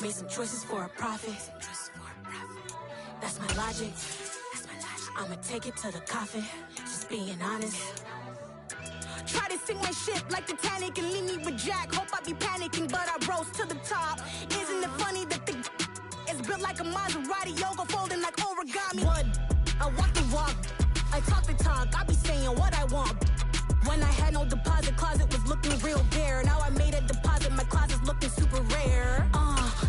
Made some choices for a profit. That's my logic. I'ma take it to the coffin. Just being honest. Try to sink my ship like Titanic and leave me with Jack. Hope I be panicking, but I rose to the top. Isn't it funny that the is built like a Maserati, yoga folding like origami? What? I walk the walk, I talk the talk, I be saying what I want. When I had no deposit, closet was looking real bare. Now I made a deposit, my closet's looking super rare.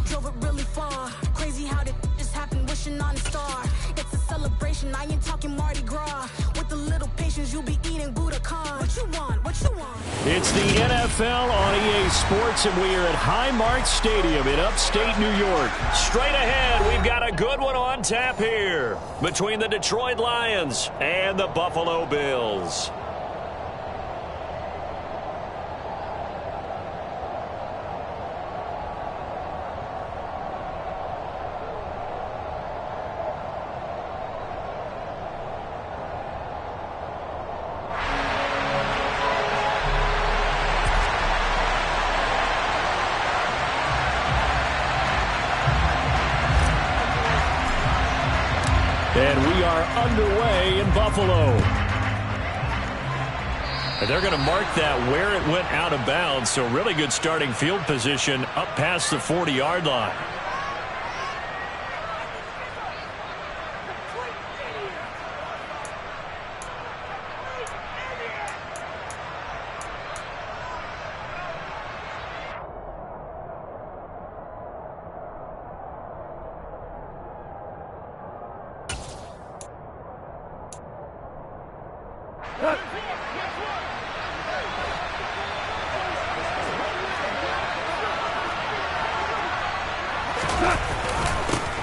Drove it really far. Crazy how did just happen, wishing on a star. It's a celebration, I ain't talking Mardi Gras. With a little patience, you'll be eating Budokan. What you want? What you want? It's the NFL on EA Sports, and we are at Highmark Stadium in upstate New York. Straight ahead, we've got a good one on tap here between the Detroit Lions and the Buffalo Bills. And we are underway in Buffalo. And they're going to mark that where it went out of bounds. So really good starting field position up past the 40-yard line.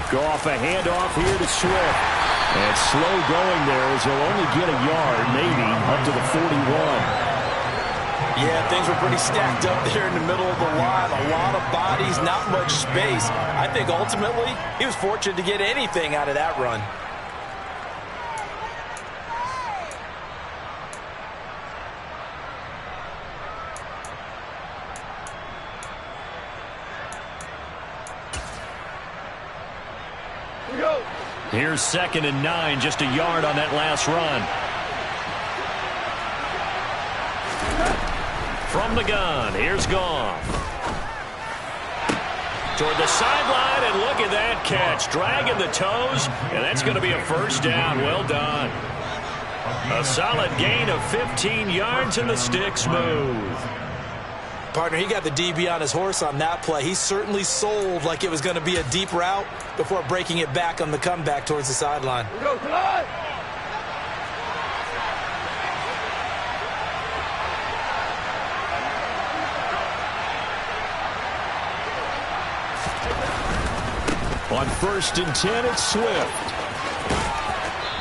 Go off a handoff here to Swift. And slow going there as he'll only get a yard, maybe, up to the 41. Yeah, things were pretty stacked up there in the middle of the line. A lot of bodies, not much space. I think ultimately he was fortunate to get anything out of that run. Here's 2nd and 9, just a yard on that last run. From the gun, here's Goff. Toward the sideline, and look at that catch. Dragging the toes, and that's going to be a first down. Well done. A solid gain of 15 yards, and the sticks move. Partner, he got the DB on his horse on that play. He certainly sold like it was going to be a deep route before breaking it back on the comeback towards the sideline. On 1st and 10, it's Swift.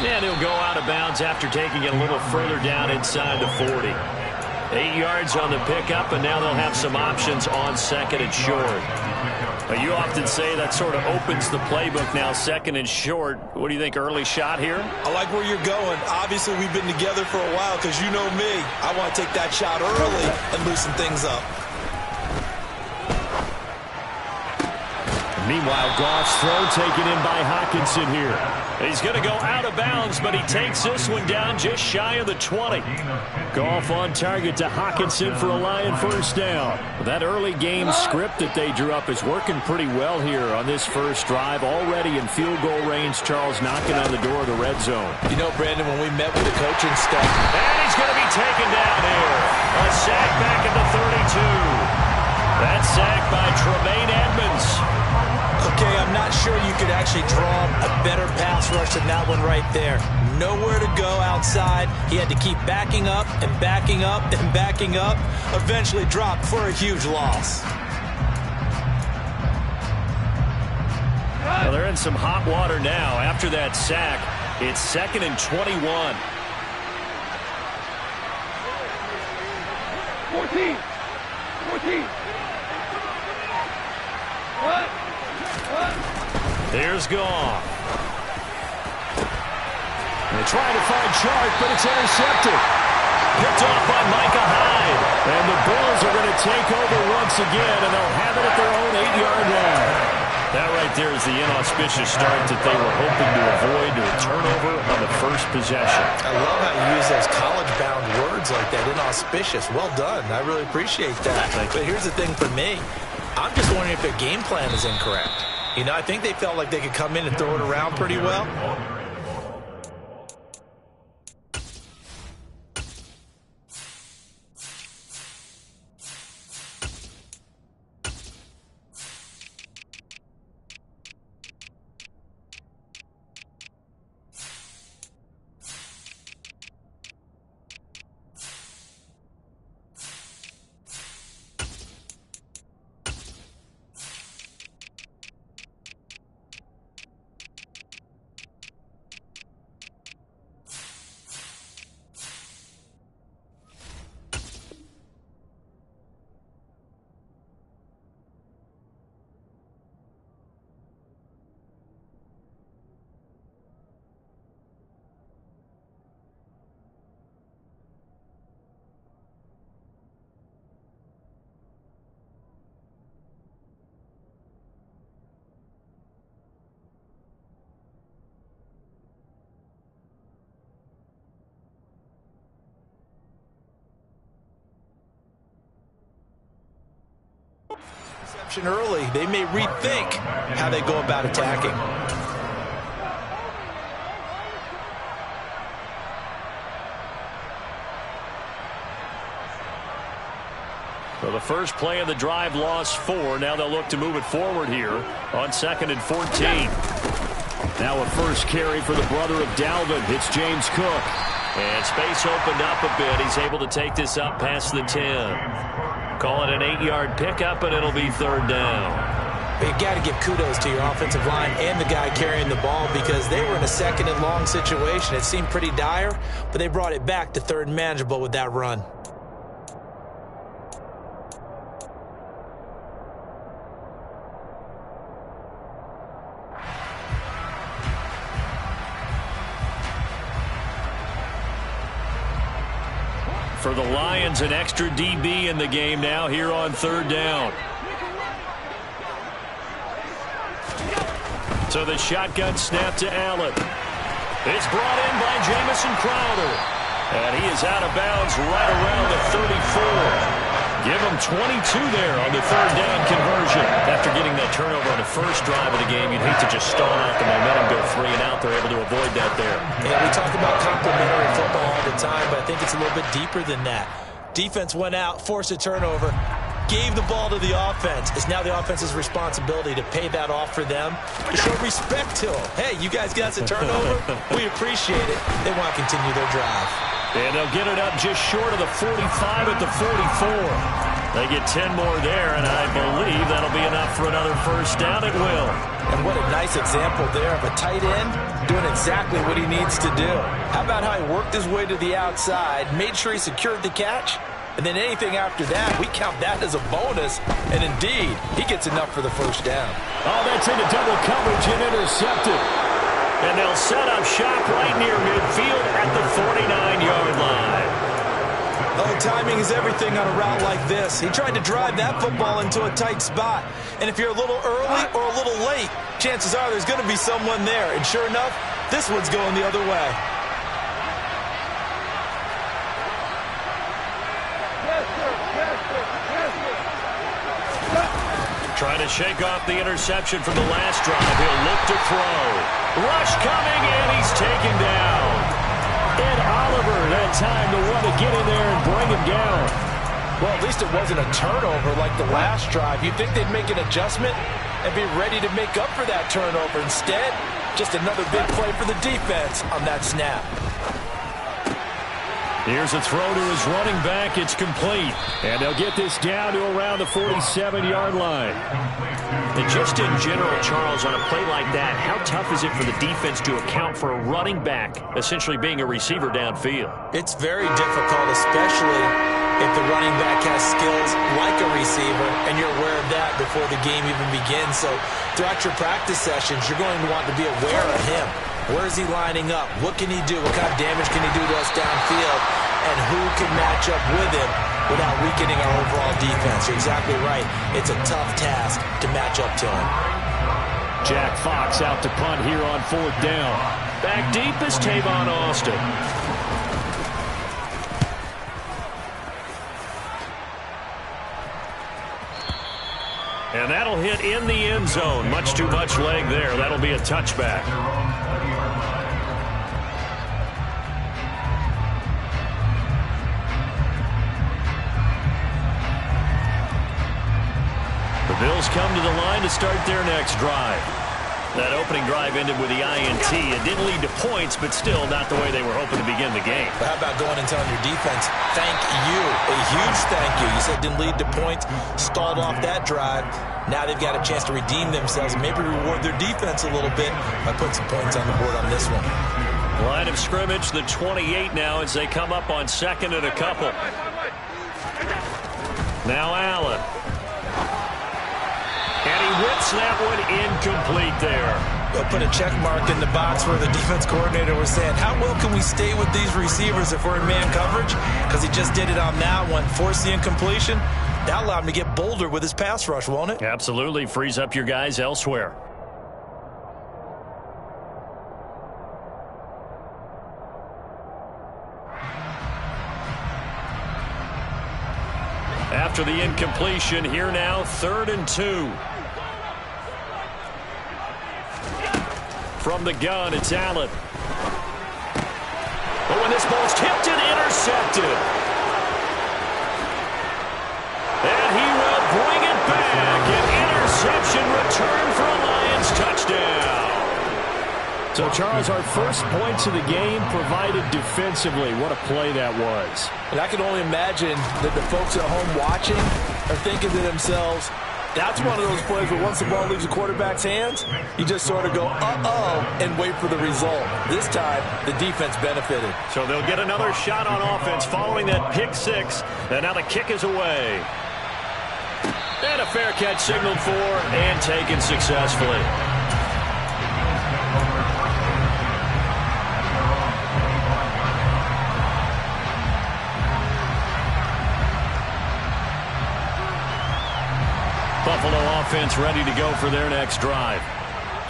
And he'll go out of bounds after taking it a little further down inside the 40. 8 yards on the pickup, and now they'll have some options on 2nd and short. You often say that sort of opens the playbook now, 2nd and short. What do you think, early shot here? I like where you're going. Obviously, we've been together for a while because you know me. I want to take that shot early and loosen things up. Meanwhile, Goff's throw taken in by Hockenson here. He's going to go out of bounds, but he takes this one down just shy of the 20. Goff on target to Hockenson for a Lion first down. That early game script that they drew up is working pretty well here on this first drive. Already in field goal range, Charles knocking on the door of the red zone. You know, Brandon, when we met with the coaching staff. And he's going to be taken down here. A sack back at the 32. That sack by Tremaine Edmonds. Okay, I'm not sure you could actually draw a better pass rush than that one right there. Nowhere to go outside. He had to keep backing up and backing up and backing up. Eventually dropped for a huge loss. Well, they're in some hot water now after that sack. It's 2nd and 21. 14. What? There's Goff. They're trying to find Chark, but it's intercepted. Picked off by Micah Hyde. And the Bills are going to take over once again, and they'll have it at their own 8-yard line. there is the inauspicious start that they were hoping to avoid, or a turnover on the first possession. I love how you use those college-bound words like that, inauspicious. Well done. I really appreciate that. But here's the thing for me. I'm just wondering if their game plan is incorrect. You know, I think they felt like they could come in and throw it around pretty well. Early, they may rethink how they go about attacking. So the first play of the drive lost 4. Now they'll look to move it forward here on 2nd and 14. Now a first carry for the brother of Dalvin. It's James Cook. And space opened up a bit. He's able to take this up past the 10. Call it an 8-yard pickup, and it'll be 3rd down. But you got to give kudos to your offensive line and the guy carrying the ball, because they were in a 2nd and long situation. It seemed pretty dire, but they brought it back to 3rd and manageable with that run. For the Lions, an extra DB in the game now here on 3rd down. So the shotgun snap to Allen. It's brought in by Jamison Crowder. And he is out of bounds right around the 34. Give him 22 there on the 3rd down conversion. After getting that turnover on the first drive of the game, you'd hate to just stall out the momentum, go 3 and out. They're able to avoid that there. Yeah, we talk about complementary football all the time, but I think it's a little bit deeper than that. Defense went out, forced a turnover, gave the ball to the offense. It's now the offense's responsibility to pay that off for them, to show respect to them. Hey, you guys got the turnover? We appreciate it. They want to continue their drive. And they'll get it up just short of the 45 at the 44. They get 10 more there, and I believe that'll be enough for another first down. It will. And what a nice example there of a tight end doing exactly what he needs to do. How about how he worked his way to the outside, made sure he secured the catch, and then anything after that, we count that as a bonus. And indeed, he gets enough for the first down. Oh, that's into double coverage and intercepted. And they'll set up shop right near midfield at the 49-yard line. Oh, timing is everything on a route like this. He tried to drive that football into a tight spot. And if you're a little early or a little late, chances are there's going to be someone there. And sure enough, this one's going the other way. Trying to shake off the interception from the last drive. He'll look to throw. Rush coming, and he's taken down. Ed Oliver had time to want to get in there and bring him down. Well, at least it wasn't a turnover like the last drive. You'd think they'd make an adjustment and be ready to make up for that turnover. Instead, just another big play for the defense on that snap. Here's a throw to his running back. It's complete. And they'll get this down to around the 47-yard line. And just in general, Charles, on a play like that, how tough is it for the defense to account for a running back essentially being a receiver downfield? It's very difficult, especially if the running back has skills like a receiver, and you're aware of that before the game even begins. So throughout your practice sessions, you're going to want to be aware of him. Where is he lining up? What can he do? What kind of damage can he do to us downfield? And who can match up with him without weakening our overall defense? You're exactly right. It's a tough task to match up to him. Jack Fox out to punt here on 4th down. Back deep is Tavon Austin. And that'll hit in the end zone. Much too much leg there. That'll be a touchback. The Bills come to the line to start their next drive. That opening drive ended with the INT. It didn't lead to points, but still not the way they were hoping to begin the game. But how about going and telling your defense, thank you, a huge thank you. You said it didn't lead to points, stalled off that drive. Now they've got a chance to redeem themselves and maybe reward their defense a little bit by putting some points on the board on this one. Line of scrimmage, the 28 now as they come up on 2nd and a couple. Now Allen. And he whips that one incomplete there. They'll put a check mark in the box where the defense coordinator was saying, how well can we stay with these receivers if we're in man coverage? Because he just did it on that one, forced the incompletion. That allowed him to get bolder with his pass rush, won't it? Absolutely. Frees up your guys elsewhere. After the incompletion, here now, 3rd and 2. From the gun, it's Allen. But when this ball's tipped and intercepted. And he will bring it back. An interception return for a Lions touchdown. So, Charles, our first points of the game provided defensively. What a play that was. And I can only imagine that the folks at home watching are thinking to themselves, that's one of those plays where once the ball leaves the quarterback's hands, you just sort of go, uh-oh, and wait for the result. This time, the defense benefited. So they'll get another shot on offense following that pick 6. And now the kick is away. And a fair catch signaled for and taken successfully. Buffalo offense ready to go for their next drive.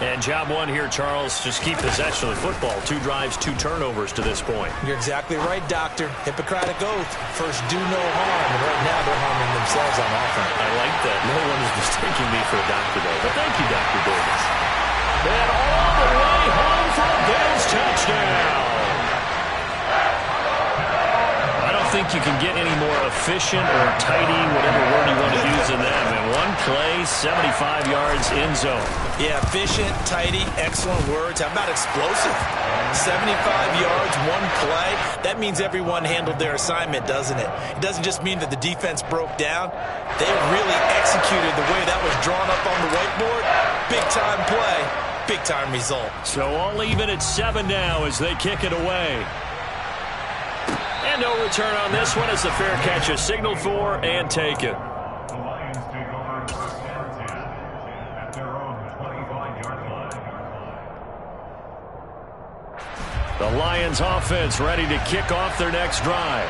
And job one here, Charles, just keep possession of the football. 2 drives, 2 turnovers to this point. You're exactly right, Doctor. Hippocratic oath. First, do no harm. And right now, they're harming themselves on offense. I like that. No one is mistaking me for a doctor, though. But thank you, Dr. Davis. And all the way home for a Bills touchdown. I don't think you can get any more efficient or tidy, whatever word you want to use in them. In one play, 75 yards in zone. Yeah, efficient, tidy, excellent words. How about explosive? 75 yards, one play. That means everyone handled their assignment, doesn't it? It doesn't just mean that the defense broke down. They really executed the way that was drawn up on the whiteboard. Big-time play, big-time result. So all even at 7 now as they kick it away. And no return on this one as the fair catch is signaled for and taken. The Lions offense ready to kick off their next drive.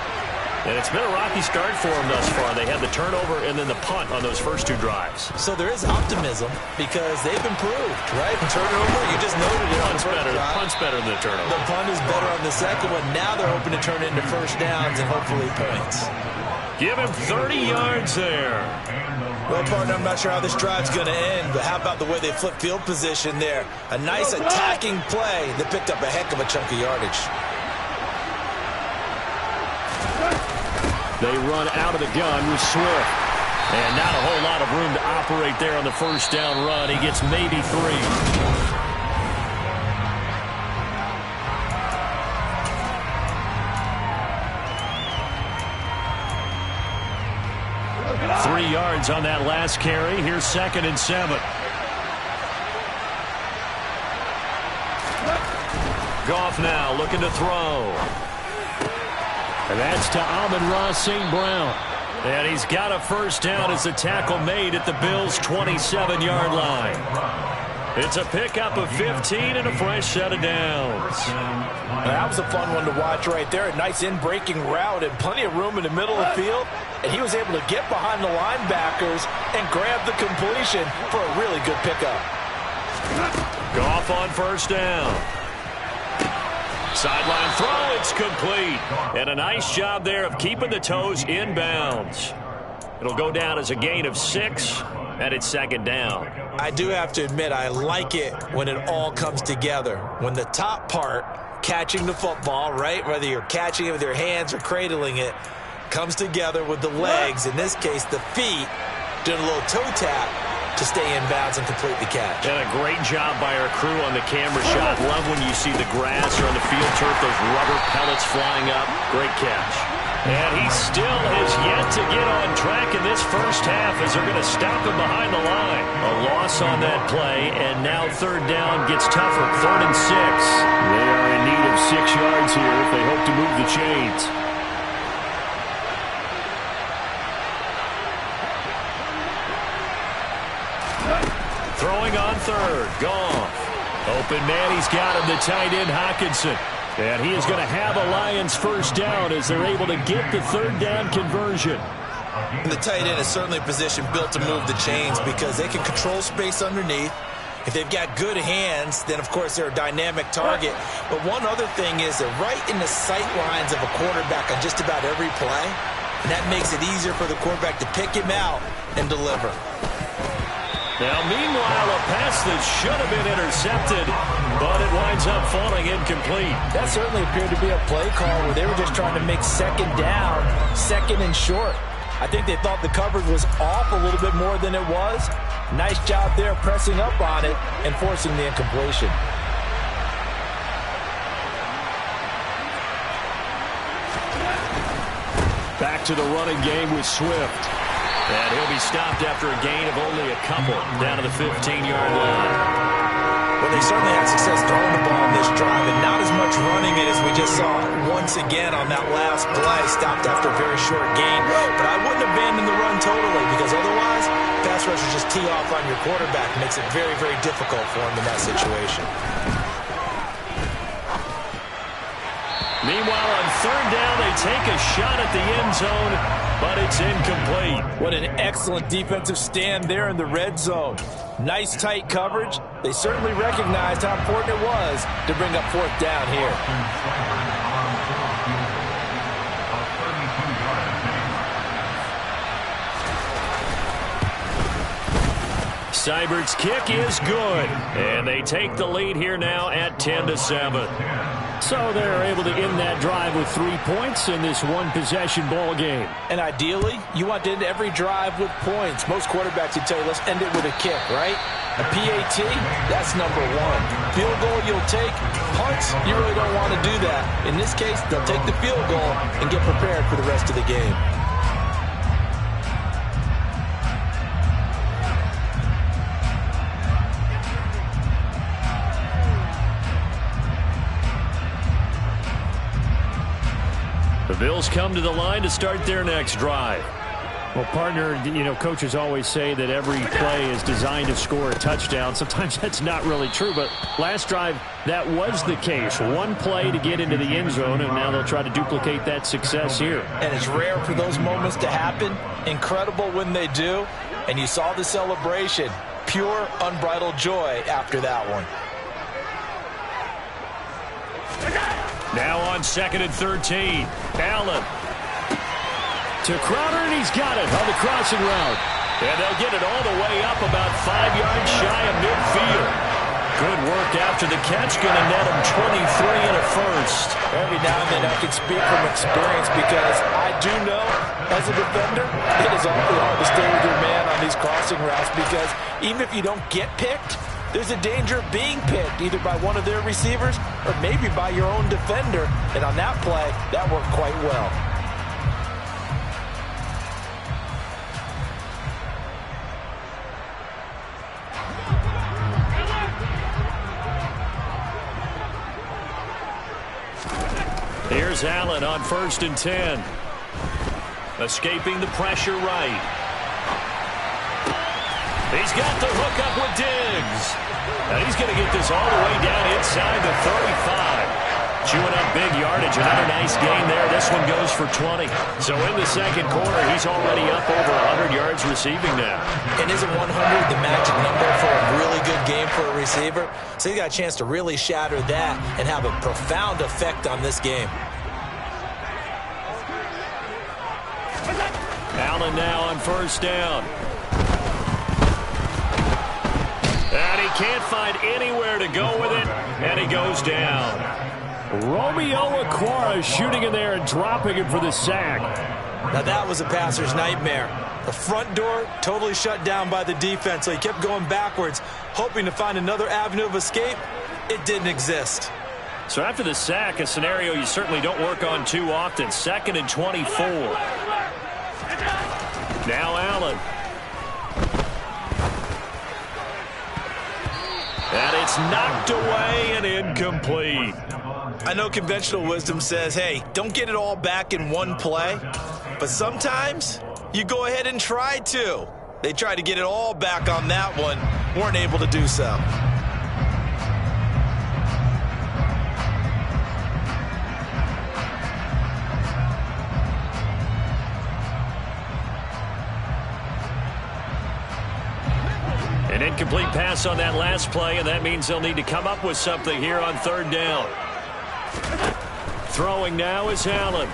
And it's been a rocky start for them thus far. They had the turnover and then the punt on those first 2 drives. So there is optimism because they've improved, right? Turnover, you just noted it. Punt's better than the turnover. The punt is better on the second one. Now they're hoping to turn it into first downs and hopefully points. Give him 30 yards there. Well, partner, I'm not sure how this drive's going to end, but how about the way they flip field position there? A nice attacking play that picked up a heck of a chunk of yardage. They run out of the gun with Swift. And not a whole lot of room to operate there on the first down run. He gets maybe 3. 3 yards on that last carry. Here's 2nd and 7. Goff now looking to throw. And that's to Amon-Ra St. Brown. And he's got a first down as the tackle made at the Bills' 27-yard line. It's a pickup of 15 and a fresh set of downs. That was a fun one to watch right there. A nice in-breaking route and plenty of room in the middle of the field. And he was able to get behind the linebackers and grab the completion for a really good pickup. on first down. Sideline throw, it's complete. And a nice job there of keeping the toes in bounds. It'll go down as a gain of 6, and it's second down. I do have to admit, I like it when it all comes together. When the top part, catching the football, right, whether you're catching it with your hands or cradling it, comes together with the legs, in this case the feet, doing a little toe tap to stay in bounds and complete the catch. And a great job by our crew on the camera shot. Love when you see the grass or on the field turf, those rubber pellets flying up. Great catch. And he still has yet to get on track in this first half as they're going to stop him behind the line. A loss on that play, and now third down gets tougher. 3rd and 6. They are in need of 6 yards here if they hope to move the chains. Throwing on third. Goff. Open man, he's got him, the tight end Hockenson. And he is going to have a Lions first down as they're able to get the third down conversion. And the tight end is certainly a position built to move the chains because they can control space underneath. If they've got good hands, then of course they're a dynamic target. But one other thing is they're right in the sight lines of a quarterback on just about every play. And that makes it easier for the quarterback to pick him out and deliver. Now, meanwhile, a pass that should have been intercepted, but it winds up falling incomplete. That certainly appeared to be a play call where they were just trying to make second down, second and short. I think they thought the coverage was off a little bit more than it was. Nice job there pressing up on it and forcing the incompletion. Back to the running game with Swift. And he'll be stopped after a gain of only a couple down to the 15-yard line. Well, they certainly had success throwing the ball in this drive, and not as much running it as we just saw once again on that last play. Stopped after a very short gain. But I wouldn't abandon the run totally because otherwise, pass rushers just tee off on your quarterback. Makes it very, very difficult for him in that situation. Meanwhile, on third down, they take a shot at the end zone, but it's incomplete. What an excellent defensive stand there in the red zone. Nice tight coverage. They certainly recognized how important it was to bring up fourth down here. Seibert's kick is good, and they take the lead here now at 10-7. So they're able to end that drive with 3 points in this one-possession ball game. And ideally, you want to end every drive with points. Most quarterbacks would tell you, let's end it with a kick, right? A PAT, that's number 1. Field goal you'll take. Punts, you really don't want to do that. In this case, they'll take the field goal and get prepared for the rest of the game. The Bills come to the line to start their next drive. Well, partner, you know, coaches always say that every play is designed to score a touchdown. Sometimes that's not really true, but last drive, that was the case. One play to get into the end zone, and now they'll try to duplicate that success here. And it's rare for those moments to happen. Incredible when they do. And you saw the celebration. Pure, unbridled joy after that one. Now on 2nd and 13. Allen. To Crowder, and he's got it on the crossing route. And they'll get it all the way up about 5 yards shy of midfield. Good work after the catch. Going to net him 23 and a first. Every now and then I can speak from experience because I do know, as a defender, it is awfully hard to stay with your man on these crossing routes because even if you don't get picked, there's a danger of being picked either by one of their receivers or maybe by your own defender. And on that play, that worked quite well. Here's Allen on 1st and 10. Escaping the pressure right. He's got the hook up with Diggs. And he's going to get this all the way down inside the 35. Chewing up big yardage. Another nice gain there. This one goes for 20. So in the second quarter, he's already up over 100 yards receiving now. And isn't 100 the magic number for a really good game for a receiver. So he's got a chance to really shatter that and have a profound effect on this game. Allen now on first down. And he can't find anywhere to go with it, and he goes down. Romeo Okwara shooting in there and dropping him for the sack. Now that was a passer's nightmare. The front door totally shut down by the defense, so he kept going backwards, hoping to find another avenue of escape. It didn't exist. So after the sack, a scenario you certainly don't work on too often. 2nd and 24. Now Allen. And it's knocked away and incomplete. I know conventional wisdom says, hey, don't get it all back in one play. But sometimes you go ahead and try to. They tried to get it all back on that one, weren't able to do so. An incomplete pass on that last play, and that means they'll need to come up with something here on 3rd down. Throwing now is Allen.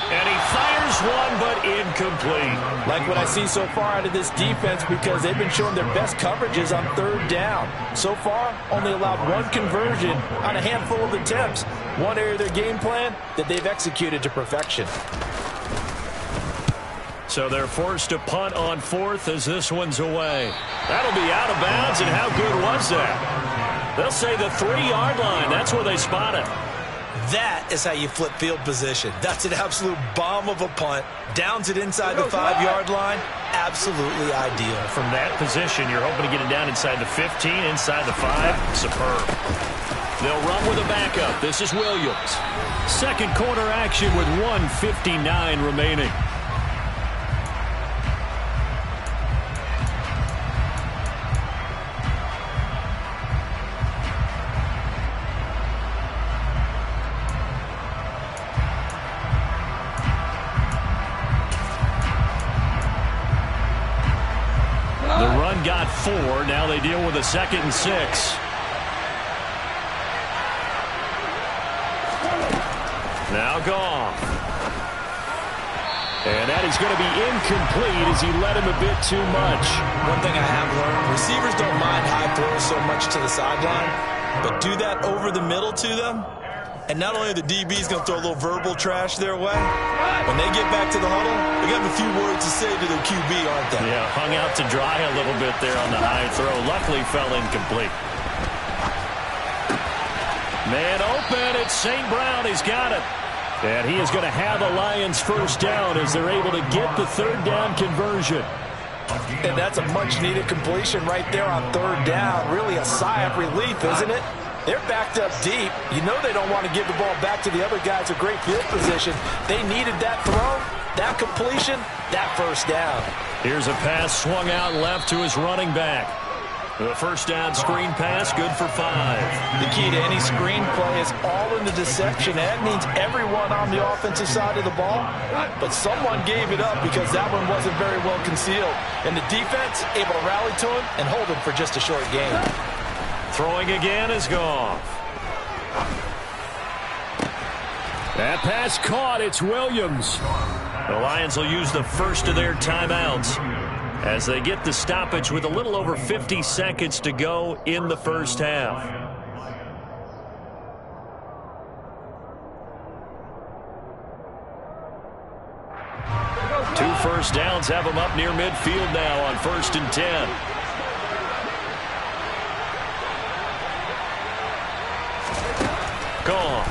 And he fires one, but incomplete. Like what I see so far out of this defense, because they've been showing their best coverages on 3rd down. So far, only allowed one conversion on a handful of attempts. One area of their game plan that they've executed to perfection. So they're forced to punt on 4th as this one's away. That'll be out of bounds, and how good was that? They'll say the 3-yard line. That's where they spot it. That is how you flip field position. That's an absolute bomb of a punt. Downs it inside the 5-yard line. Absolutely ideal. From that position, you're hoping to get it down inside the 15, inside the 5. Superb. They'll run with a backup. This is Williams. 2nd quarter action with 1:59 remaining. Got 4. Now they deal with a 2nd and 6. Now Goff. And that is going to be incomplete as he led him a bit too much. One thing I have learned, receivers don't mind high throws so much to the sideline, but do that over the middle to them, and not only are the DBs going to throw a little verbal trash their way, when they get back to the huddle, they got a few words to say to their QB, aren't they? Yeah, hung out to dry a little bit there on the high throw. Luckily fell incomplete. Man open, it's St. Brown. He's got it. And he is going to have a Lions first down as they're able to get the 3rd down conversion. And that's a much-needed completion right there on 3rd down. Really a sigh of relief, isn't it? They're backed up deep. You know they don't want to give the ball back to the other guys. A great field position. They needed that throw, that completion, that first down. Here's a pass swung out left to his running back. The first down screen pass, good for 5. The key to any screen play is all in the deception. That means everyone on the offensive side of the ball. But someone gave it up because that one wasn't very well concealed. And the defense able to rally to him and hold him for just a short game. Throwing again is Goff. That pass caught. It's Williams. The Lions will use the first of their timeouts as they get the stoppage with a little over 50 seconds to go in the first half. Two first downs have them up near midfield now on 1st and 10. Gone.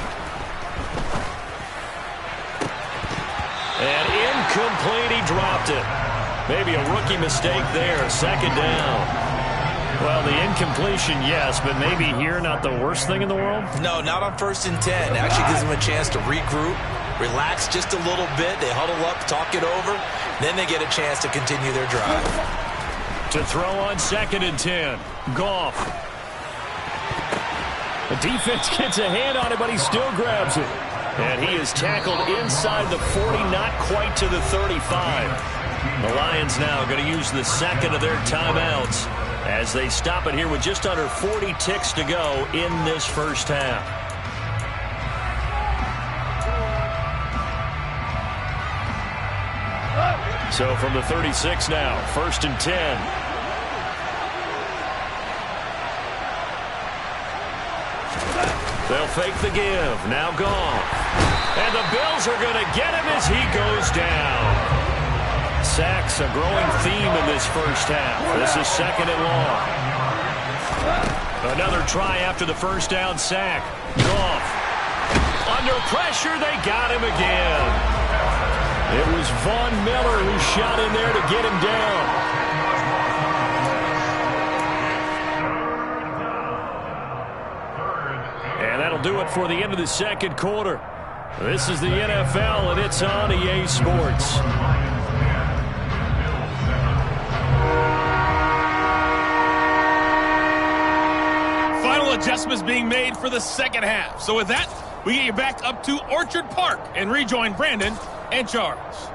And incomplete, he dropped it. Maybe a rookie mistake there, 2nd down. Well, the incompletion, yes, but maybe here not the worst thing in the world? No, not on 1st and 10. Actually gives them a chance to regroup, relax just a little bit. They huddle up, talk it over. Then they get a chance to continue their drive. To throw on 2nd and 10. Goff. The defense gets a hand on it, but he still grabs it. And he is tackled inside the 40, not quite to the 35. The Lions now going to use the second of their timeouts as they stop it here with just under 40 ticks to go in this first half. So from the 36 now, 1st and 10. They'll fake the give. Now gone. And the Bills are going to get him as he goes down. Sacks a growing theme in this first half. This is 2nd and long. Another try after the first down sack. Goff. Under pressure, they got him again. It was Von Miller who shot in there to get him down. And that'll do it for the end of the second quarter. This is the NFL, and it's on EA Sports. Final adjustments being made for the second half. So with that, we get you back up to Orchard Park and rejoin Brandon and Charles.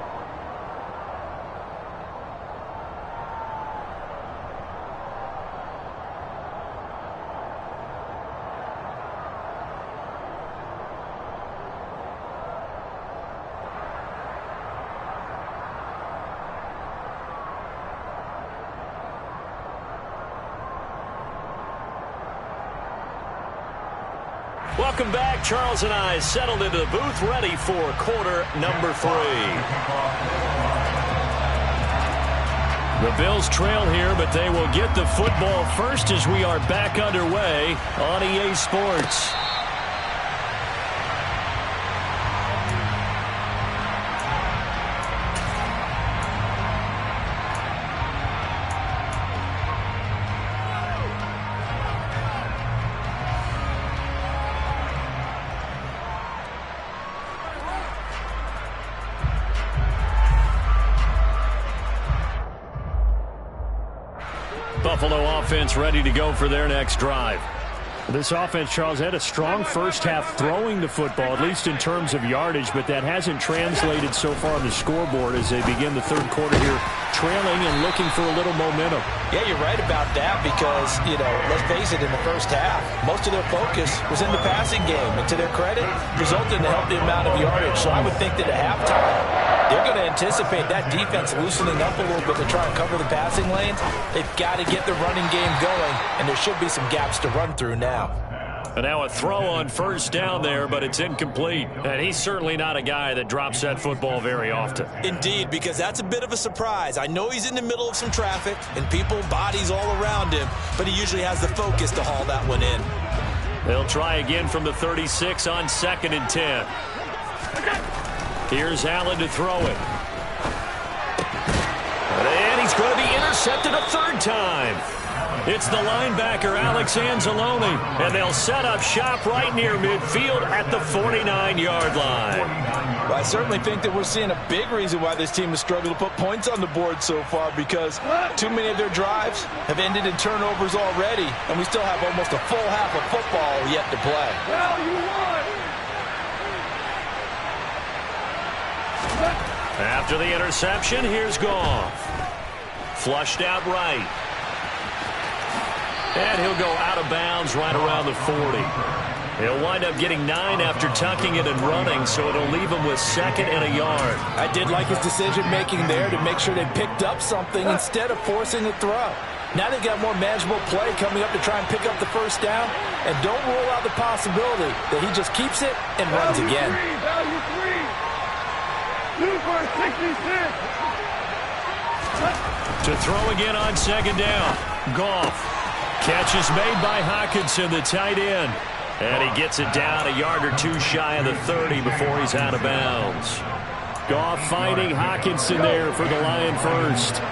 Welcome back. Charles and I settled into the booth, ready for quarter number 3. The Bills trail here, but they will get the football first as we are back underway on EA Sports. Buffalo offense ready to go for their next drive. This offense, Charles, had a strong first half throwing the football, at least in terms of yardage, but that hasn't translated so far on the scoreboard as they begin the third quarter here, trailing and looking for a little momentum. Yeah, you're right about that because, let's face it, in the first half, most of their focus was in the passing game. And to their credit, resulted in a healthy amount of yardage. So I would think that at halftime, they're going to anticipate that defense loosening up a little bit to try and cover the passing lanes. They've got to get the running game going, and there should be some gaps to run through now. And now a throw on first down there, but it's incomplete. And he's certainly not a guy that drops that football very often. Indeed, because that's a bit of a surprise. I know he's in the middle of some traffic and people, bodies all around him, but he usually has the focus to haul that one in. They'll try again from the 36 on 2nd and 10. Here's Allen to throw it. And he's going to be intercepted a third time. It's the linebacker, Alex Anzalone, and they'll set up shop right near midfield at the 49-yard line. Well, I certainly think that we're seeing a big reason why this team has struggled to put points on the board so far, because too many of their drives have ended in turnovers already, and we still have almost a full half of football yet to play. After the interception, here's Goff. Flushed out right. And he'll go out of bounds right around the 40. He'll wind up getting 9 after tucking it and running, so it'll leave him with 2nd and a yard. I did like his decision-making there to make sure they picked up something instead of forcing the throw. Now they've got more manageable play coming up to try and pick up the first down, and don't rule out the possibility that he just keeps it and runs again. Value 3. 2 for 66. To throw again on 2nd down. Goff. Catch is made by Hockenson, the tight end. And he gets it down a yard or 2 shy of the 30 before he's out of bounds. Goff finding Hockenson there for the Lion first.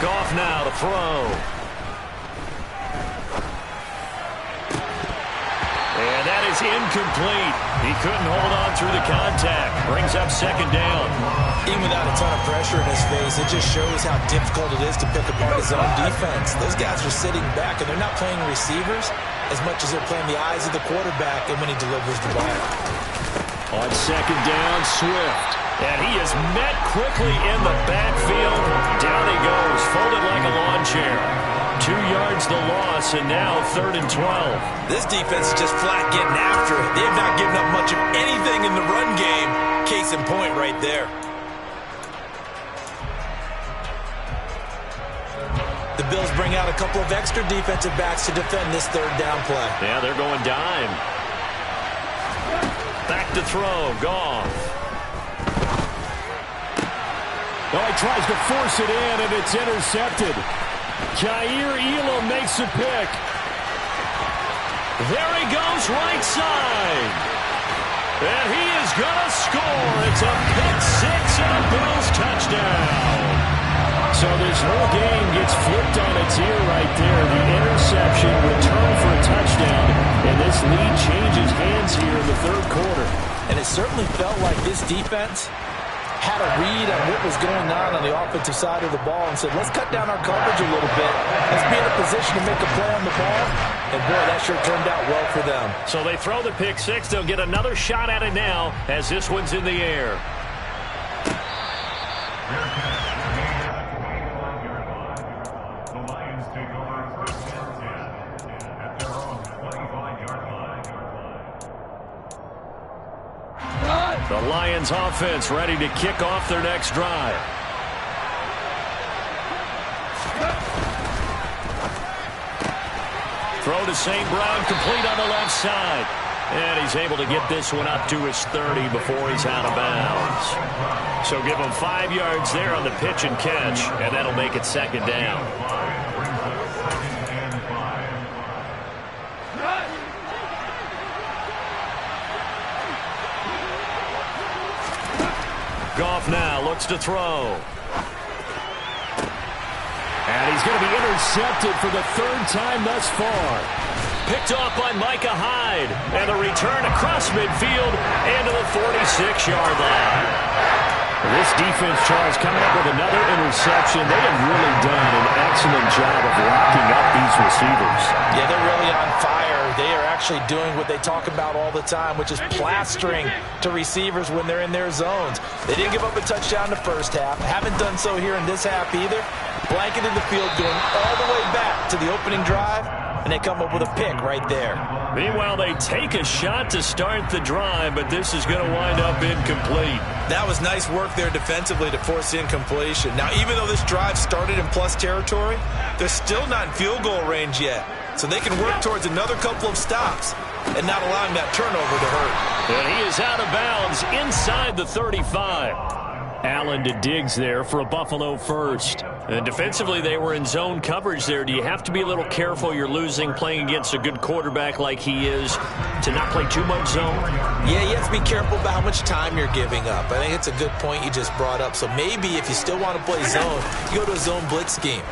Goff now to throw. And that is incomplete. He couldn't hold on through the contact. Brings up 2nd down. Even without a ton of pressure in his face, it just shows how difficult it is to pick apart his own defense. Those guys are sitting back, and they're not playing receivers as much as they're playing the eyes of the quarterback and when he delivers the ball. On second down, Swift. And he is met quickly in the backfield. Down he goes, folded like a lawn chair. 2 yards the loss, and now 3rd and 12. This defense is just flat getting after it. They have not given up much of anything in the run game. Case in point right there. The Bills bring out a couple of extra defensive backs to defend this 3rd down play. Yeah, they're going dime. Back to throw, Goff. Oh, he tries to force it in, and it's intercepted. Jair Elam makes a pick. There he goes, right side. And he is going to score. It's a pick six and a Bills touchdown. So this whole game gets flipped on its ear right there. The interception, return for a touchdown, and this lead changes hands here in the 3rd quarter. And it certainly felt like this defense had a read on what was going on the offensive side of the ball and said, let's cut down our coverage a little bit. Let's be in a position to make a play on the ball. And, boy, that sure turned out well for them. So they throw the pick six. They'll get another shot at it now as this one's in the air. The Lions offense ready to kick off their next drive. Throw to St. Brown, complete on the left side. And he's able to get this one up to his 30 before he's out of bounds. So give him 5 yards there on the pitch and catch, and that'll make it 2nd down. Goff now looks to throw. And he's going to be intercepted for the 3rd time thus far. Picked off by Micah Hyde. And the return across midfield and to the 46-yard line. This defense, Charles, coming up with another interception. They have really done an excellent job of locking up these receivers. Yeah, they're really on fire. They are actually doing what they talk about all the time, which is plastering to receivers when they're in their zones. They didn't give up a touchdown the first half. Haven't done so here in this half either. Blanketed the field, going all the way back to the opening drive, and they come up with a pick right there. Meanwhile, they take a shot to start the drive, but this is going to wind up incomplete. That was nice work there defensively to force incompletion. Now, even though this drive started in plus territory, they're still not in field goal range yet. So they can work towards another couple of stops and not allowing that turnover to hurt. And he is out of bounds inside the 35. Allen to Diggs there for a Buffalo first. And defensively, they were in zone coverage there. Do you have to be a little careful? You're losing playing against a good quarterback like he is to not play too much zone? Yeah, you have to be careful about how much time you're giving up. I think it's a good point you just brought up. So maybe if you still want to play zone, you go to a zone blitz scheme.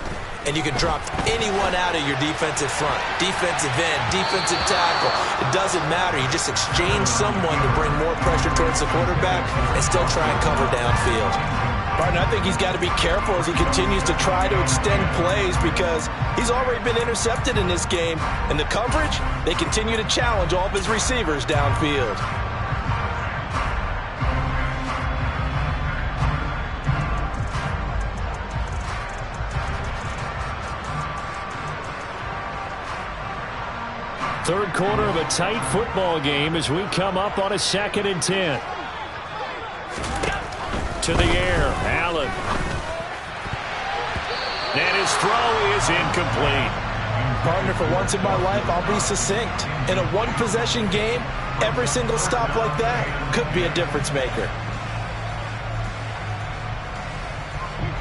And you can drop anyone out of your defensive front. Defensive end, defensive tackle. It doesn't matter. You just exchange someone to bring more pressure towards the quarterback and still try and cover downfield. Partner, I think he's got to be careful as he continues to try to extend plays because he's already been intercepted in this game. And the coverage, they continue to challenge all of his receivers downfield. Third quarter of a tight football game as we come up on a 2nd and 10. To the air, Allen. And his throw is incomplete. Partner, for once in my life, I'll be succinct. In a one-possession game, every single stop like that could be a difference maker.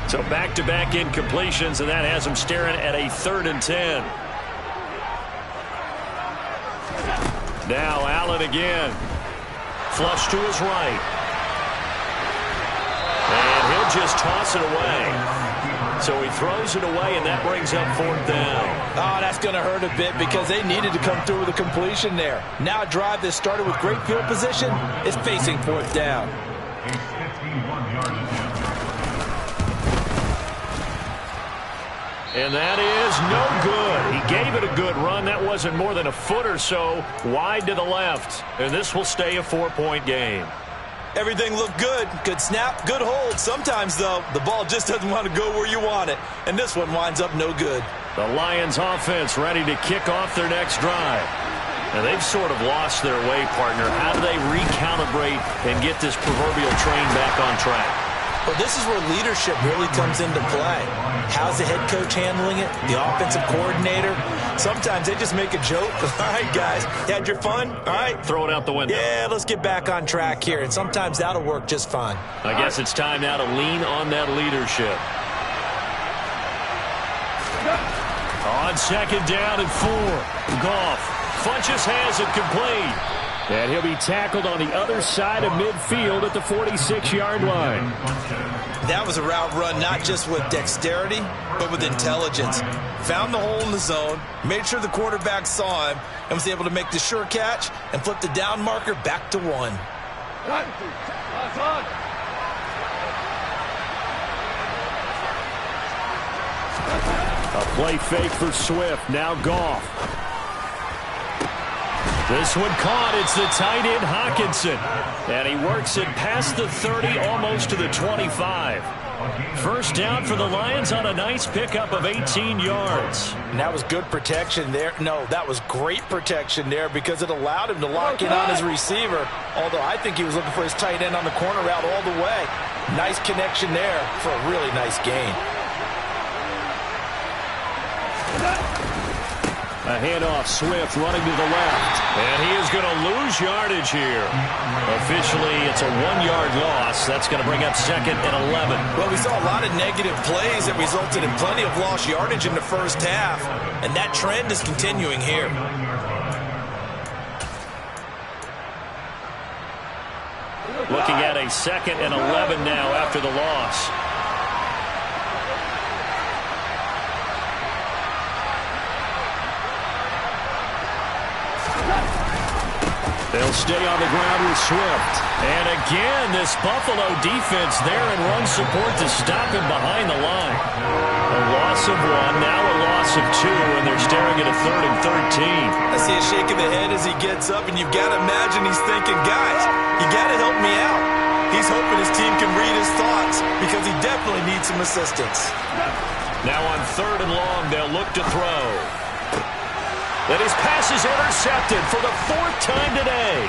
So back-to-back incompletions, and that has him staring at a 3rd and 10. Now Allen again. Flush to his right. And he'll just toss it away. So he throws it away, and that brings up 4th down. Oh, that's going to hurt a bit because they needed to come through with a completion there. Now a drive that started with great field position is facing 4th down. And that is no good. He gave it a good run. That wasn't more than a foot or so wide to the left. And this will stay a 4-point game. Everything looked good. Good snap, good hold. Sometimes, though, the ball just doesn't want to go where you want it. And this one winds up no good. The Lions offense ready to kick off their next drive. And they've sort of lost their way, partner. How do they recalibrate and get this proverbial train back on track? Well, this is where leadership really comes into play. How's the head coach handling it? The offensive coordinator? Sometimes they just make a joke. All right, guys, you had your fun? All right. Throw it out the window. Yeah, let's get back on track here. And sometimes that'll work just fine. I guess it's time now to lean on that leadership. On second down and 4. Goff. Funchess has it complete. And he'll be tackled on the other side of midfield at the 46-yard line. That was a route run not just with dexterity, but with intelligence. Found the hole in the zone, made sure the quarterback saw him, and was able to make the sure catch and flip the down marker back to 1. A play fake for Swift. Now Goff. This one caught. It's the tight end Hockenson. And he works it past the 30, almost to the 25. First down for the Lions on a nice pickup of 18 yards. And that was good protection there. No, that was great protection there because it allowed him to lock in on his receiver. Although I think he was looking for his tight end on the corner route all the way. Nice connection there for a really nice gain. A handoff, Swift running to the left. And he is going to lose yardage here. Officially, it's a 1-yard loss. That's going to bring up second and 11. Well, we saw a lot of negative plays that resulted in plenty of lost yardage in the first half. And that trend is continuing here. Looking at a second and 11 now after the loss. They'll stay on the ground with Swift. And again, this Buffalo defense there in run support to stop him behind the line. A loss of 1, now a loss of 2, and they're staring at a 3rd and 13. I see a shake of the head as he gets up, and you've got to imagine he's thinking, guys, you got to help me out. He's hoping his team can read his thoughts because he definitely needs some assistance. Now on 3rd and long, they'll look to throw. And his pass is intercepted for the 4th time today.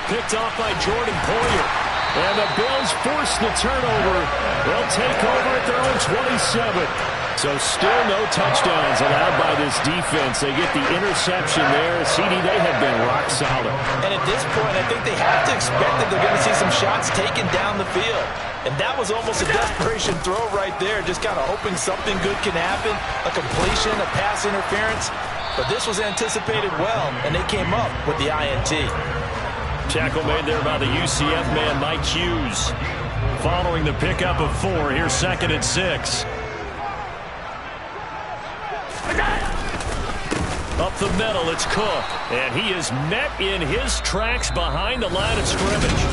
Picked off by Jordan Poyer. And the Bills force the turnover. They'll take over at their own 27. So still no touchdowns allowed by this defense. They get the interception there. CD, they have been rock solid. And at this point, I think they have to expect that they're going to see some shots taken down the field. And that was almost a desperation throw right there, just kind of hoping something good can happen, a completion, a pass interference. But this was anticipated well, and they came up with the INT. Tackle made there by the UCF man, Mike Hughes. Following the pickup of 4, here's 2nd and 6. Up the middle, it's Cook. And he is met in his tracks behind the line of scrimmage.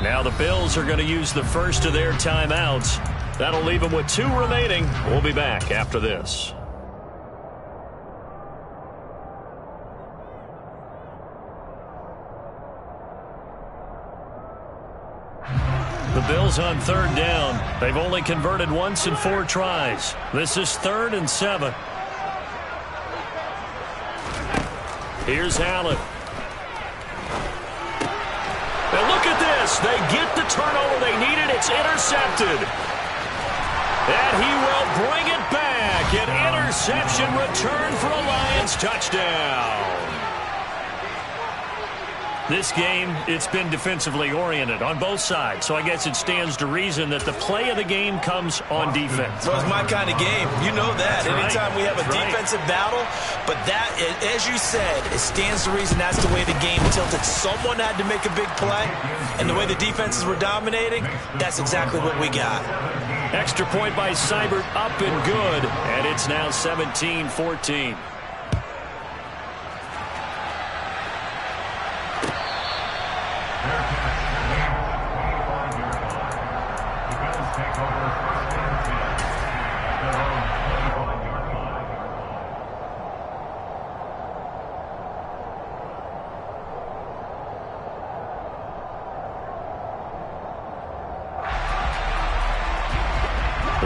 Now the Bills are going to use the first of their timeouts. That'll leave them with 2 remaining. We'll be back after this. The Bills on 3rd down. They've only converted once in 4 tries. This is 3rd and 7. Here's Allen. And look at this. They get the turnover they needed. It's intercepted. And he will bring it back. An interception return for a Lions touchdown. This game, it's been defensively oriented on both sides. So I guess it stands to reason that the play of the game comes on defense. Well, it's my kind of game. You know that. Anytime we have a defensive battle. But that, as you said, it stands to reason that's the way the game tilted. Someone had to make a big play. And the way the defenses were dominating, that's exactly what we got. Extra point by Seibert, up and good. And it's now 17-14.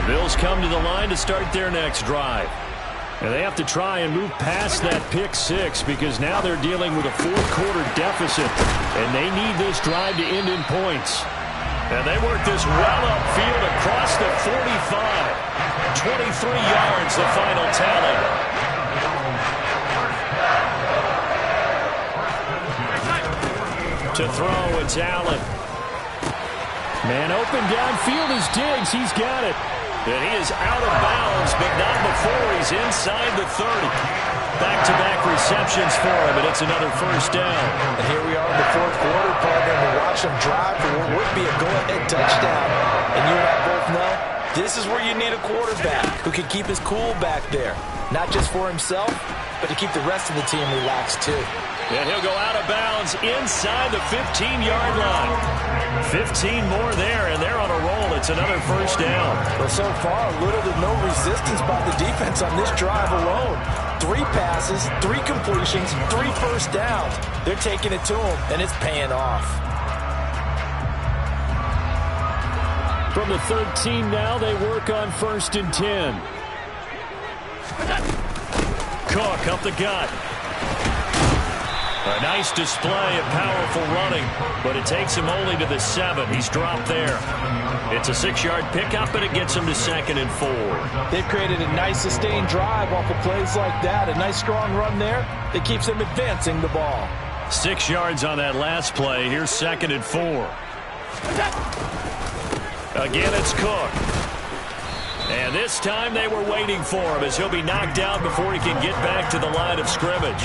The Bills come to the line to start their next drive. And they have to try and move past that pick six because now they're dealing with a fourth-quarter deficit, and they need this drive to end in points. And they work this well upfield across the 45. 23 yards, the final tally. To throw, it's Allen. Man open downfield is Diggs. He's got it. And he is out of bounds, but not before he's inside the 30. Back-to-back receptions for him, and it's another first down. And here we are in the fourth quarter, partner. We watch him drive for what would be a go-ahead touchdown. And you and I both know this is where you need a quarterback who can keep his cool back there. Not just for himself, but to keep the rest of the team relaxed, too. And he'll go out of bounds inside the 15-yard line. 15 more there, and they're on a roll. It's another first down. Well, so far, little to no resistance by the defense on this drive alone. 3 passes, 3 completions, 3 first downs. They're taking it to him, and it's paying off. From the 13 now, they work on 1st and 10. Cook up the gut. A nice display of powerful running, but it takes him only to the 7. He's dropped there. It's a 6-yard pickup, and it gets him to 2nd and 4. They've created a nice sustained drive off of plays like that. A nice strong run there that keeps them advancing the ball. 6 yards on that last play. Here's 2nd and 4. Again, it's Cook. And this time they were waiting for him as he'll be knocked out before he can get back to the line of scrimmage.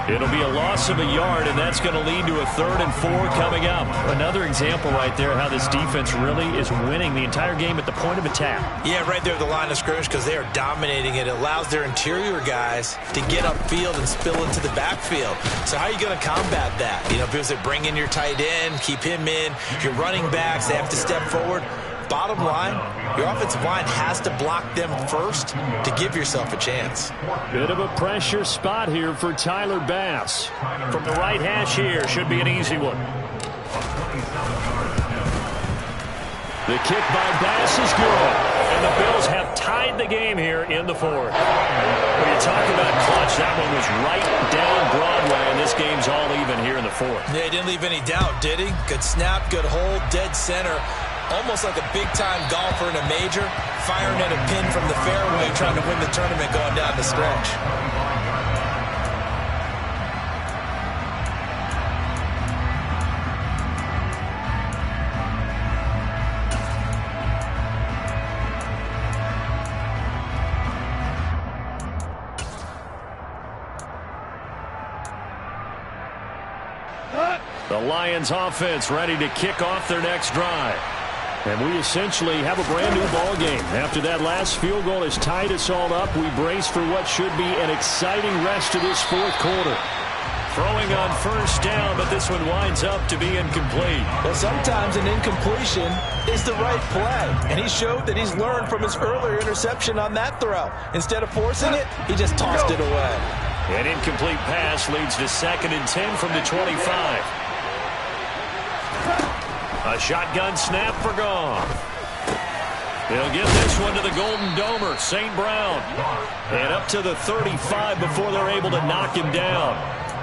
It'll be a loss of a yard, and that's going to lead to a 3rd and 4 coming up. Another example right there how this defense really is winning the entire game at the point of attack. Yeah, right there at the line of scrimmage because they are dominating it. It allows their interior guys to get upfield and spill into the backfield. So how are you going to combat that? You know, because they bring in your tight end, keep him in. Your running backs, they have to step forward. Bottom line, your offensive line has to block them first to give yourself a chance. Bit of a pressure spot here for Tyler Bass. From the right hash here, should be an easy one. The kick by Bass is good. And the Bills have tied the game here in the 4th. When you talk about clutch, that one was right down Broadway, and this game's all even here in the 4th. Yeah, he didn't leave any doubt, did he? Good snap, good hold, dead center. Almost like a big-time golfer in a major, firing at a pin from the fairway, trying to win the tournament going down the stretch. The Lions offense ready to kick off their next drive. And we essentially have a brand-new ball game. After that last field goal has tied us all up, we brace for what should be an exciting rest of this 4th quarter. Throwing on 1st down, but this one winds up to be incomplete. Well, sometimes an incompletion is the right play. And he showed that he's learned from his earlier interception on that throw. Instead of forcing it, he just tossed it away. An incomplete pass leads to 2nd and 10 from the 25. A shotgun snap for Goff. They'll give this one to the Golden Domer, St. Brown. And up to the 35 before they're able to knock him down.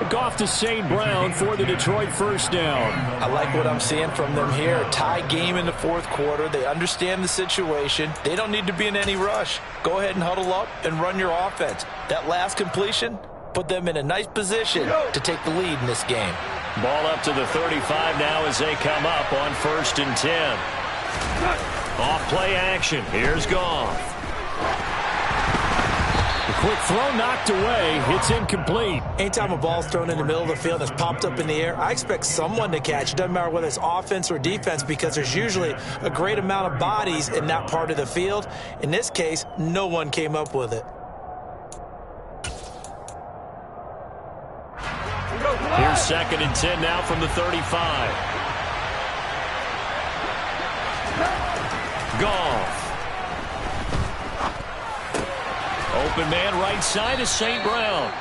Goff to St. Brown for the Detroit first down. I like what I'm seeing from them here. A tie game in the 4th quarter. They understand the situation. They don't need to be in any rush. Go ahead and huddle up and run your offense. That last completion put them in a nice position to take the lead in this game. Ball up to the 35 now as they come up on 1st and 10. Off play action. Here's Goff. The quick throw knocked away. It's incomplete. Anytime a ball's thrown in the middle of the field and it's popped up in the air, I expect someone to catch. It doesn't matter whether it's offense or defense because there's usually a great amount of bodies in that part of the field. In this case, no one came up with it. Here's 2nd and 10 now from the 35. Goff. Open man right side is St. Brown.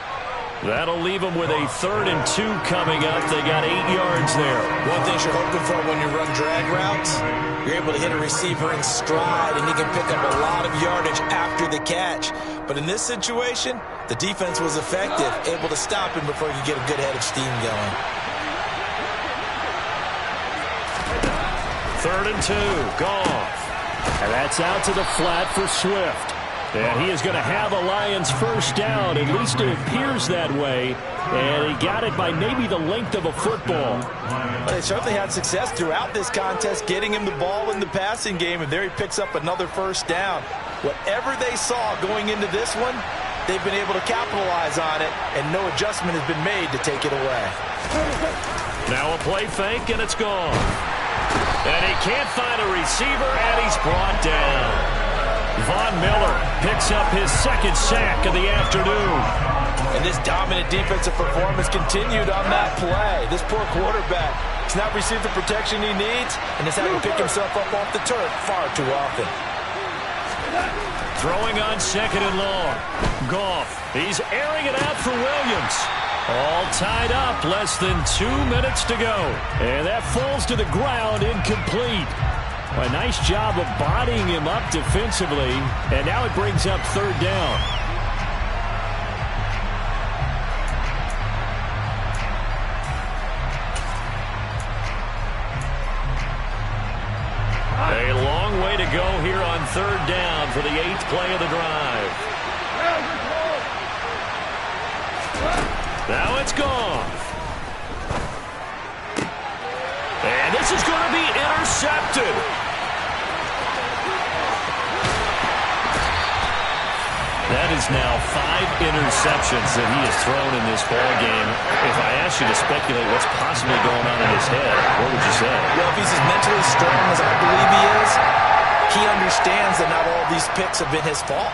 That'll leave them with a 3rd and 2 coming up. They got 8 yards there. One thing you're hoping for when you run drag routes, you're able to hit a receiver in stride, and he can pick up a lot of yardage after the catch. But in this situation, the defense was effective, able to stop him before he could get a good head of steam going. 3rd and 2, Goff. And that's out to the flat for Swift. And he is going to have a Lions first down. At least it appears that way. And he got it by maybe the length of a football. Well, they certainly had success throughout this contest, getting him the ball in the passing game, and there he picks up another first down. Whatever they saw going into this one, they've been able to capitalize on it, and no adjustment has been made to take it away. Now a play fake, and it's gone. And he can't find a receiver, and he's brought down. Von Miller picks up his 2nd sack of the afternoon. And this dominant defensive performance continued on that play. This poor quarterback has not received the protection he needs, and is having to pick himself up off the turf far too often. Throwing on 2nd and long. Goff, he's airing it out for Williams. All tied up, less than 2 minutes to go. And that falls to the ground, incomplete. A nice job of bodying him up defensively, and now it brings up 3rd down. A long way to go here on 3rd down for the 8th play of the drive. Now it's gone. And this is going to be intercepted. That is now 5 interceptions that he has thrown in this ball game. If I asked you to speculate what's possibly going on in his head, what would you say? Well, if he's as mentally strong as I believe he is, he understands that not all these picks have been his fault.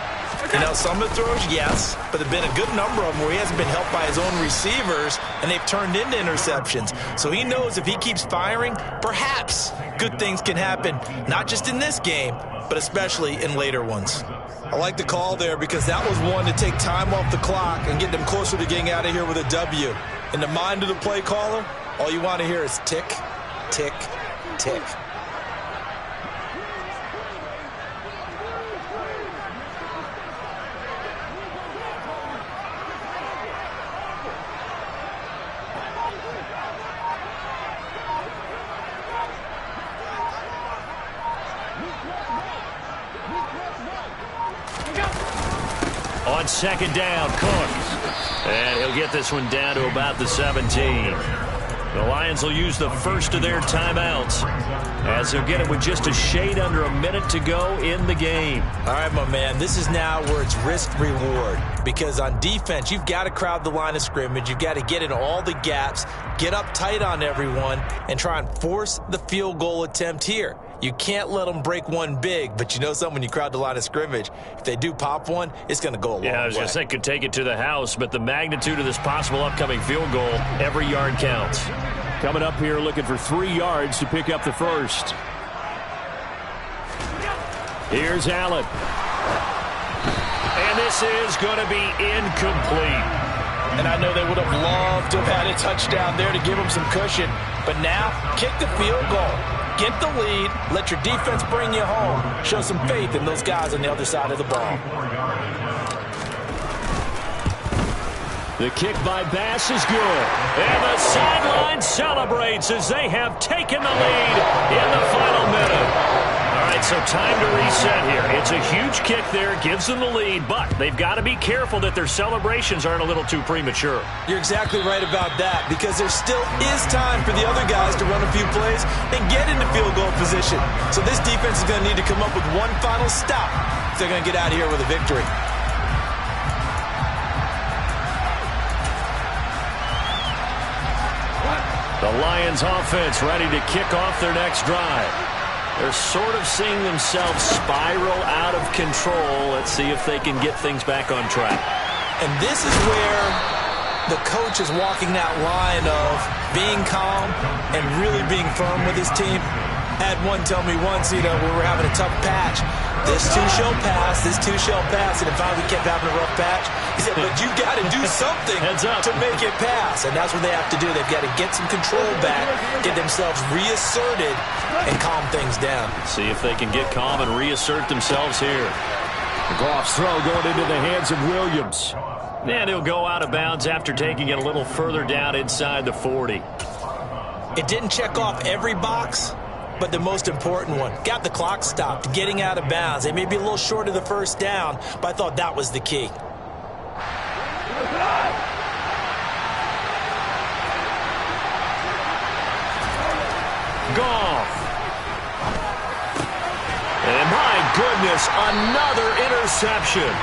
You know, some of the throws, yes, but there have been a good number of them where he hasn't been helped by his own receivers, and they've turned into interceptions. So he knows if he keeps firing, perhaps good things can happen, not just in this game, but especially in later ones. I like the call there because that was one to take time off the clock and get them closer to getting out of here with a W. In the mind of the play caller, all you want to hear is tick, tick, tick. On 2nd down, Cook. And he'll get this one down to about the 17. The Lions will use the first of their timeouts as they'll get it with just a shade under a minute to go in the game. All right, my man, this is now where it's risk-reward, because on defense, you've got to crowd the line of scrimmage. You've got to get in all the gaps, get up tight on everyone, and try and force the field goal attempt here. You can't let them break one big, but you know something, when you crowd the line of scrimmage, if they do pop one, it's going to go a long way. Yeah, I was going to say could take it to the house, but the magnitude of this possible upcoming field goal, every yard counts. Coming up here looking for 3 yards to pick up the first. Here's Allen. And this is going to be incomplete. And I know they would have loved to have had a touchdown there to give them some cushion, but now kick the field goal. Get the lead, let your defense bring you home. Show some faith in those guys on the other side of the ball. The kick by Bass is good. And the sideline celebrates as they have taken the lead in the final minute. All right, so time to reset here. It's a huge kick there, gives them the lead, but they've got to be careful that their celebrations aren't a little too premature. You're exactly right about that, because there still is time for the other guys to run a few plays and get into field goal position. So this defense is going to need to come up with one final stop if they're going to get out of here with a victory. The Lions offense ready to kick off their next drive. They're sort of seeing themselves spiral out of control. Let's see if they can get things back on track. And this is where the coach is walking that line of being calm and really being firm with his team. I had one tell me once, when we were having a tough patch, this too shall pass, and then finally we kept having a rough patch. He said, but you got to do something to make it pass, and that's what they have to do. They've got to get some control back, get themselves reasserted, and calm things down. See if they can get calm and reassert themselves here. Goff's throw going into the hands of Williams. And he'll go out of bounds after taking it a little further down inside the 40. It didn't check off every box, but the most important one. Got the clock stopped, getting out of bounds. They may be a little short of the first down, but I thought that was the key. Goff. And my goodness, another interception.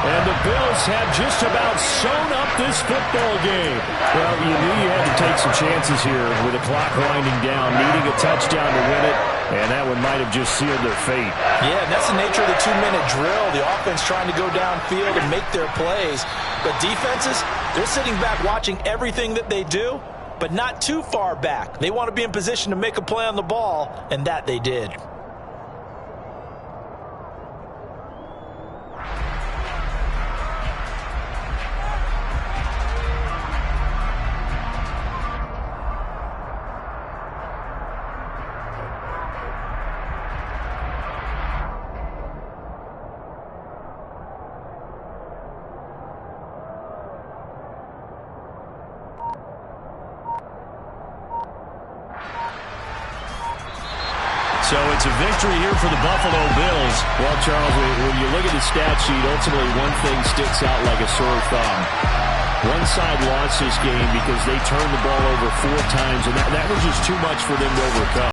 And the Bills have just about sewn up this football game. Well, you knew you had to take some chances here with the clock winding down, needing a touchdown to win it, and that one might have just sealed their fate. Yeah, and that's the nature of the 2-minute drill. The offense trying to go downfield and make their plays. But defenses, they're sitting back watching everything that they do, but not too far back. They want to be in position to make a play on the ball, and that they did. So it's a victory here for the Buffalo Bills. Well, Charles, when you look at the stat sheet, ultimately one thing sticks out like a sore thumb. One side lost this game because they turned the ball over 4 times, and that was just too much for them to overcome.